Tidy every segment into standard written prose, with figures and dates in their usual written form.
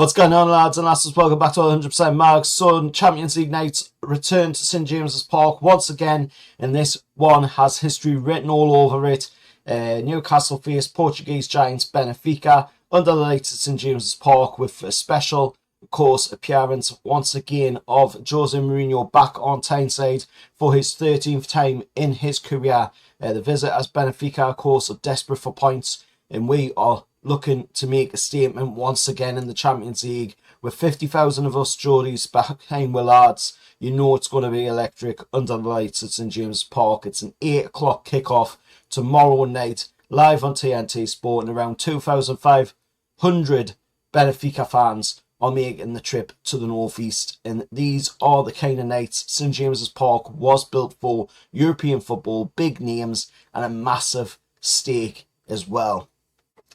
What's going on, lads and lasses? Welcome back to 100% Mark's Son. Champions League nights return to St James's Park once again, and this one has history written all over it. Newcastle face Portuguese giants Benfica under the lights at St James's Park with a special, of course, appearance once again of Jose Mourinho back on Tyneside for his 13th time in his career. The visit as Benfica, of course, are desperate for points, and we are looking to make a statement once again in the Champions League. With 50,000 of us Geordies behind the lads, you know it's going to be electric under the lights at St James's Park. It's an 8 o'clock kickoff tomorrow night, live on TNT Sport, and around 2,500 Benfica fans are making the trip to the northeast. And these are the kind of nights St James's Park was built for: European football, big names, and a massive stake as well.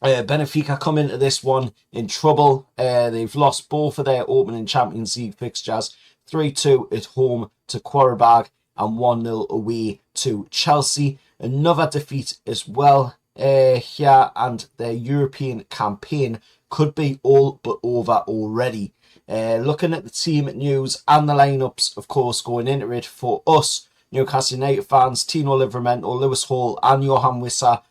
Benfica come into this one in trouble. They've lost both of their opening Champions League fixtures, 3-2 at home to Quaribag and 1-0 away to Chelsea. Another defeat as well here, and their European campaign could be all but over already. Looking at the team news and the lineups, of course, going into it for us Newcastle United fans, Tino Livramento, Lewis Hall and Johan Wissa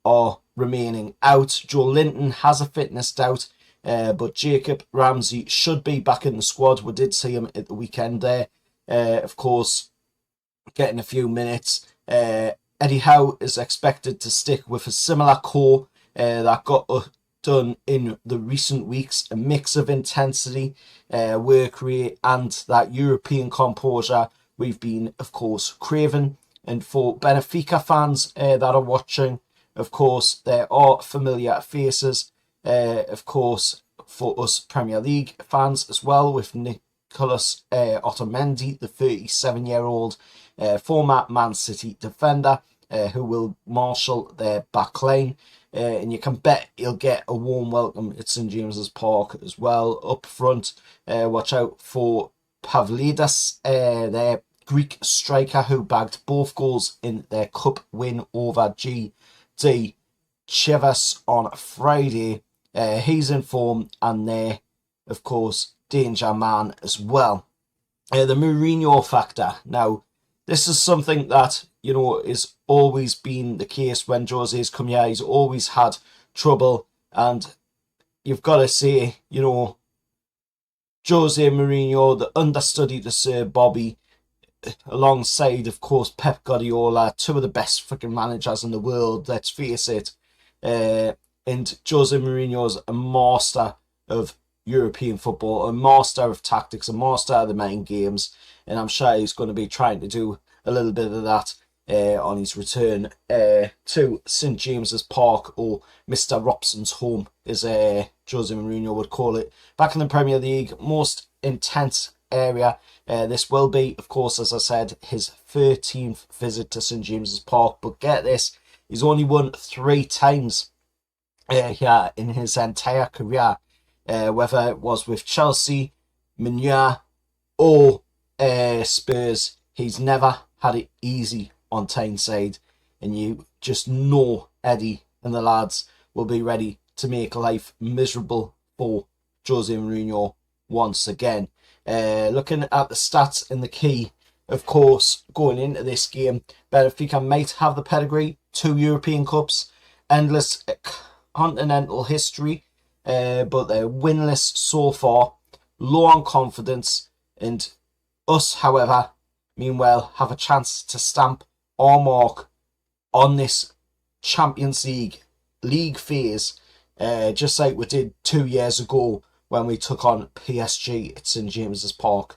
are remaining out. Joe Linton has a fitness doubt, but Jacob Ramsey should be back in the squad. We did see him at the weekend there, of course, getting a few minutes. Eddie Howe is expected to stick with a similar core that got done in the recent weeks, a mix of intensity, work rate, and that European composure we've been, of course, craving. And for Benfica fans that are watching, of course, there are familiar faces, of course, for us Premier League fans as well, with Nicolas Otamendi, the 37-year-old former Man City defender, who will marshal their back line. And you can bet he'll get a warm welcome at St James's Park as well. Up front, watch out for Pavlidis, their Greek striker who bagged both goals in their cup win over GD Chivas on Friday. He's in form, and they're, of course, danger man as well. The Mourinho factor. Now, this is something that, you know, is always been the case when Jose's come here. He's always had trouble, and you've got to say, you know, Jose Mourinho, the understudy to Sir Bobby, alongside, of course, Pep Guardiola, two of the best freaking managers in the world, let's face it. And Jose Mourinho's a master of European football, a master of tactics, a master of the mind games, and I'm sure he's going to be trying to do a little bit of that on his return to St James's Park, or Mr. Robson's home, as Jose Mourinho would call it. Back in the Premier League, most intense area. This will be, of course, as I said, his 13th visit to St James's Park. But get this, he's only won 3 times here in his entire career, whether it was with Chelsea, Mourinho, or Spurs. He's never had it easy on Tyneside, and you just know Eddie and the lads will be ready to make life miserable for Jose Mourinho once again. Looking at the stats in the key, of course, going into this game, Benfica might have the pedigree, 2 European Cups, endless continental history, but they're winless so far, low on confidence, and us, however, meanwhile, have a chance to stamp our mark on this Champions League phase, just like we did 2 years ago when we took on PSG at St James's Park.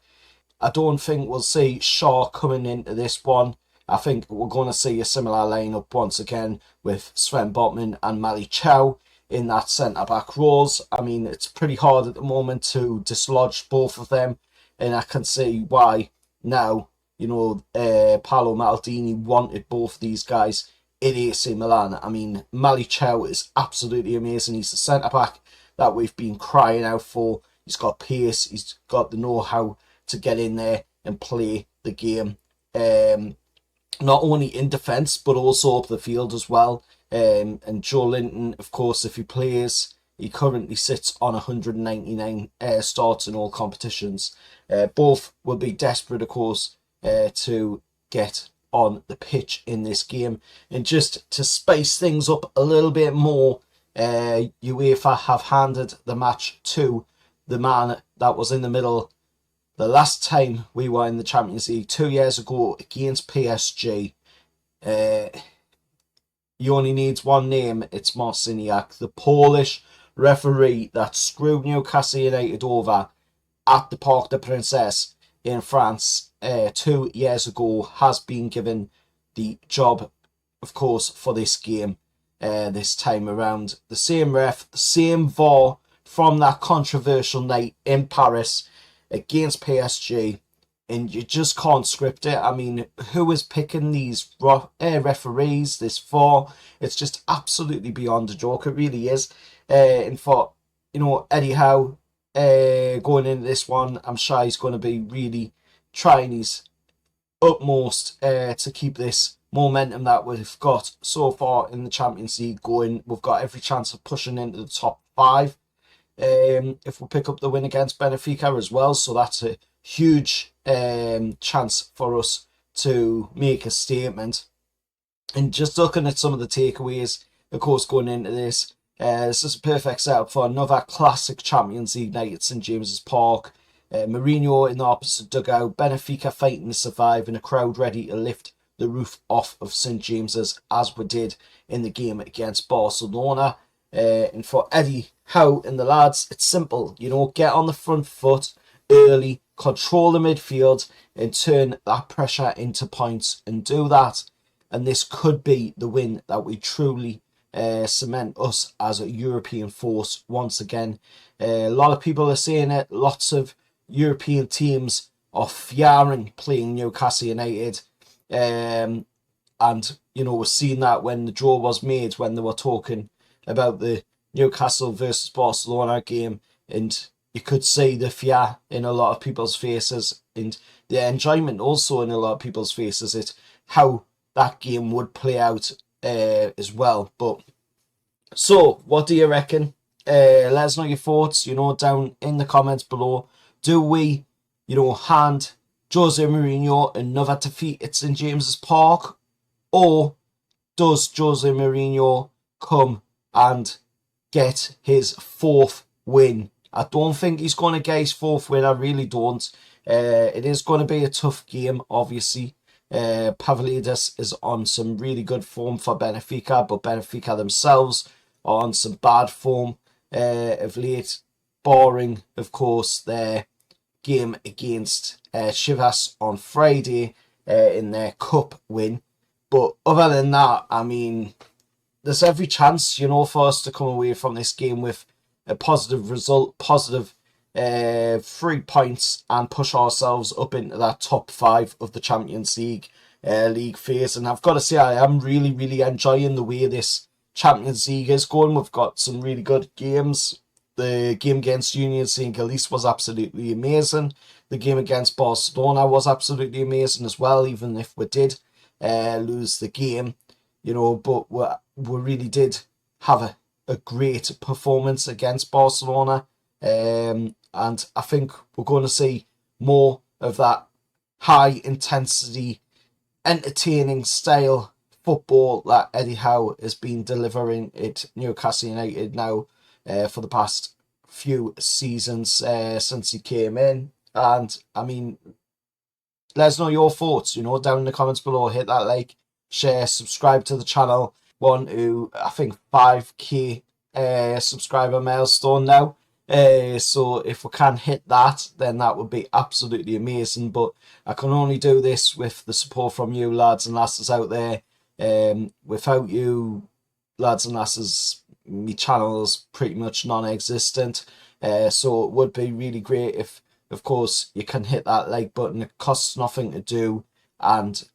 I don't think we'll see Shaw coming into this one. I think we're going to see a similar lineup once again with Sven Botman and Mali Chow in that centre-back roles. I mean, it's pretty hard at the moment to dislodge both of them, and I can see why now. You know, Paolo Maldini wanted both these guys at AC Milan. I mean, Mali Chow is absolutely amazing. He's the centre-back that we've been crying out for. He's got pace. He's got the know-how to get in there and play the game. Not only in defence, but also up the field as well. And Joe Linton, of course, if he plays, he currently sits on 199 starts in all competitions. Both will be desperate, of course, to get on the pitch in this game. And just to spice things up a little bit more, UEFA have handed the match to the man that was in the middle the last time we were in the Champions League 2 years ago against PSG. He only needs one name, it's Marciniak, the Polish referee that screwed Newcastle United over at the Parc des Princes in France 2 years ago, has been given the job, of course, for this game this time around. The same ref, the same VAR from that controversial night in Paris against PSG, and you just can't script it. I mean, who is picking these referees, this VAR? It's just absolutely beyond a joke, it really is. And for, Eddie Howe, going into this one, I'm sure he's going to be really trying his utmost to keep this momentum that we've got so far in the Champions League going. We've got every chance of pushing into the top 5 if we pick up the win against Benfica as well, so that's a huge chance for us to make a statement. And just looking at some of the takeaways, of course, going into this, this is a perfect setup for another classic Champions League night at St James's Park. Mourinho in the opposite dugout, Benfica fighting to survive, and a crowd ready to lift the roof off of St James's as we did in the game against Barcelona. And for Eddie Howe and the lads, it's simple, get on the front foot early, control the midfield, and turn that pressure into points, and do that. And this could be the win that we truly cement us as a European force once again. A lot of people are saying it, lots of European teams are fearing playing Newcastle United. And, we're seeing that when the draw was made, when they were talking about the Newcastle versus Barcelona game, and you could see the fear in a lot of people's faces and the enjoyment also in a lot of people's faces at how that game would play out as well. But so, what do you reckon? Let us know your thoughts, down in the comments below. Do we, hand Jose Mourinho another defeat at St James's Park, or does Jose Mourinho come and get his 4th win? I don't think he's going to get his 4th win, I really don't. It is going to be a tough game, obviously. Pavlidis is on some really good form for Benfica, but Benfica themselves are on some bad form of late, barring, of course, their game against Chivas on Friday in their cup win. But other than that, I mean, there's every chance, for us to come away from this game with a positive result, positive 3 points, and push ourselves up into that top 5 of the Champions League league phase. And I've got to say, I am really, really enjoying the way this Champions League is going. We've got some really good games. The game against Union St. Gilles was absolutely amazing. The game against Barcelona was absolutely amazing as well, even if we did lose the game, but we really did have a great performance against Barcelona. And I think we're going to see more of that high intensity, entertaining style football that Eddie Howe has been delivering at Newcastle United now for the past few seasons since he came in. And I mean, let us know your thoughts, down in the comments below. Hit that like, share, subscribe to the channel. One to, I think, 5k subscriber milestone now. So if we can hit that, then that would be absolutely amazing. But I can only do this with the support from you lads and lasses out there. Without you lads and lasses, my channel is pretty much non-existent. So it would be really great if, of course, you can hit that like button. It costs nothing to do, and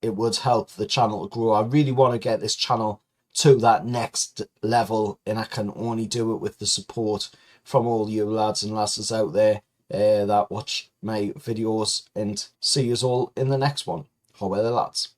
it would help the channel to grow. I really want to get this channel to that next level, and I can only do it with the support from all you lads and lasses out there that watch my videos. And see you all in the next one. How are the lads?